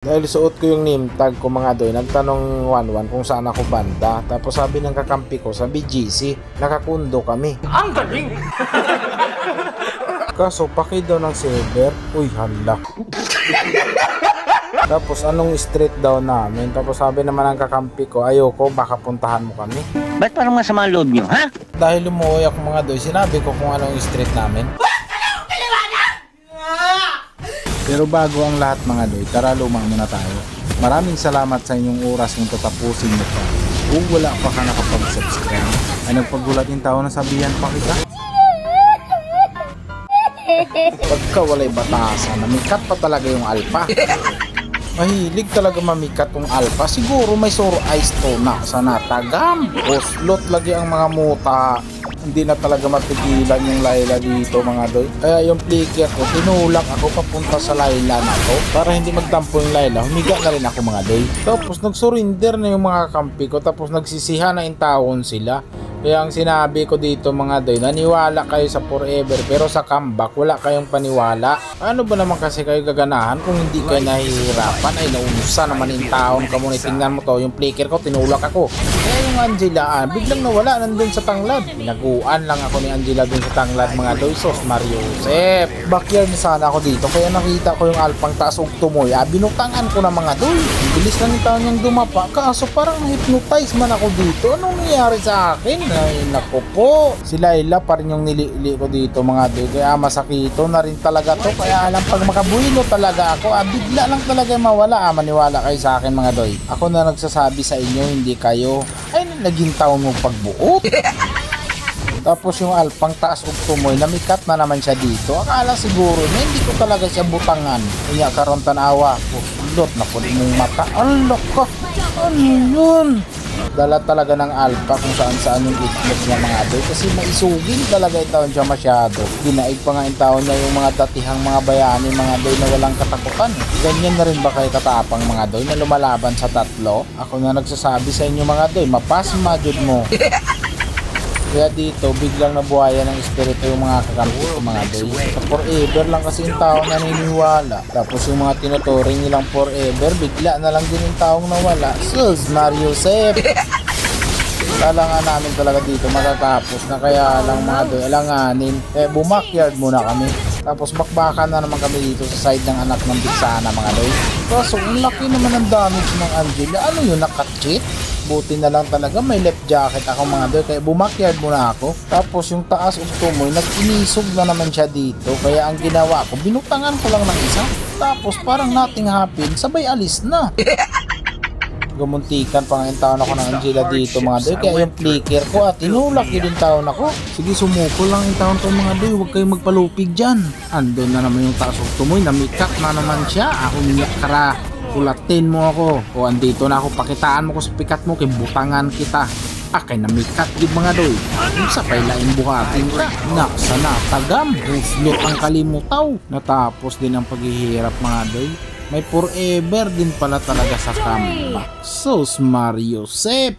Dahil suot ko yung name tag ko mga doy, nagtanong 11 kung saan ako banda. Tapos sabi ng kakampi ko sa BGC, nakakundo kami. Ang galing! Kaso paki daw ng server, uy hala. Tapos anong street daw namin? Tapos sabi naman ng kakampi ko, ayoko, baka puntahan mo kami. Ba't parang masama ang loob nyo, ha? Dahil umuwi ako mga doy, sinabi ko kung anong street namin. Pero bago ang lahat mga doy, tara lumang muna tayo. Maraming salamat sa inyong oras kung tatapusin mo pa. Kung wala pa ka nakapag-subscribe, ay nagpagulat yung tao na sabihan pa kita. Pagka walay batasan, namikat pa talaga yung alpha. Mahilig talaga mamikat yung alpha. Siguro may sore eyes to na sa natagam. O slot lagi ang mga muta. Hindi na talaga mapigilan yung Layla dito mga doy. Kaya yung flicker ko, tinulak ako papunta sa Layla na to. Para hindi magtampo yung Layla, humiga na rin ako mga doy. Tapos nagsurrender na yung mga kampi ko. Tapos nagsisiha na yung taon sila. Kaya ang sinabi ko dito mga doy, naniwala kayo sa forever pero sa comeback wala kayong paniwala. Ano ba naman kasi kayo gaganahan kung hindi kayo nahihirapan? Ay naunusa naman yung taon ka muna. Tingnan mo to, yung flicker ko tinulak ako. Kaya yung Angela biglang nawala nandun sa tanglad. Pinaguan lang ako ni Angela dun sa tanglad mga doy. Sos Mario Joseph. Backyard na sana ako dito kaya nakita ko yung alpang taas og tumoy. Binutangan ko na mga doy. Ang bilis lang yung taon niyang dumapa. Kaso parang hypnotize man ako dito. Anong nangyari sa akin? Ay naku po, si Layla pa rin yung nilili ko dito mga doy. Kaya masakito na rin talaga to. Kaya alam pag makabuhilo talaga ako, bigla lang talaga mawala. Maniwala kayo sa akin mga doy. Ako na nagsasabi sa inyo, hindi kayo. Ay naging taon mo pagbuot. Tapos yung alpang taas ug tumoy, namikat na naman siya dito. Akala siguro na hindi ko talaga siya butangan. Kanya karon tanawa, ulot na po mong mata. Alok ko, ano yun? Dala talaga ng alpha kung saan yung itlog niya mga doy. Kasi maisugin talaga yung taon siya masyado. Dinaig pa nga yung taon niya yung mga datihang mga bayani mga doy na walang katakutan. Ganyan na rin ba kayo katapang mga doy na lumalaban sa tatlo? Ako na nagsasabi sa inyo mga doy, mapasma jud mo. Kaya dito, biglang nabuhayan ng espiritu yung mga kakampi ko mga doy. Sa forever lang kasi yung taong naniniwala. Tapos yung mga tinuturing nilang forever, bigla na lang din yung taong nawala. Sus, Mario Joseph! Kala nga namin talaga dito matatapos na kaya lang mga doy, alanganin. Bumakyard muna kami. Tapos bakbakan na naman kami dito sa side ng anak ng Bigsana mga doy. Kaso, ang laki naman ng damage ng Angela. Ano yun, nakachit? Buti na lang talaga may left jacket ako mga doy. Kaya bumakyard muna ako. Tapos yung taas ug tumoy, nag-inisog na naman siya dito. Kaya ang ginawa ko, binutangan ko lang ng isa. Tapos parang nothing happened, sabay alis na. Gumuntikan pa nga yung taon ako ng Angela dito mga doy. Kaya yung flicker ko at tinulak yun yung taon ako. Sige sumuko lang yung taon to mga doy. Huwag kayong magpalupig dyan. Andun na naman yung taas ug tumoy. Namikat na naman siya. Ako niyak kara. Kulatin mo ako. O andito na ako. Pakitaan mo ko sa pikat mo. Kay butangan kita. Kay namikat yung mga doy. Kung sa pailain buhatin ka. Naksa na tagam. Huslot ang kalimutaw. Natapos din ang paghihirap mga doy. May forever din pala talaga sa comeback. Sos Mario Joseph.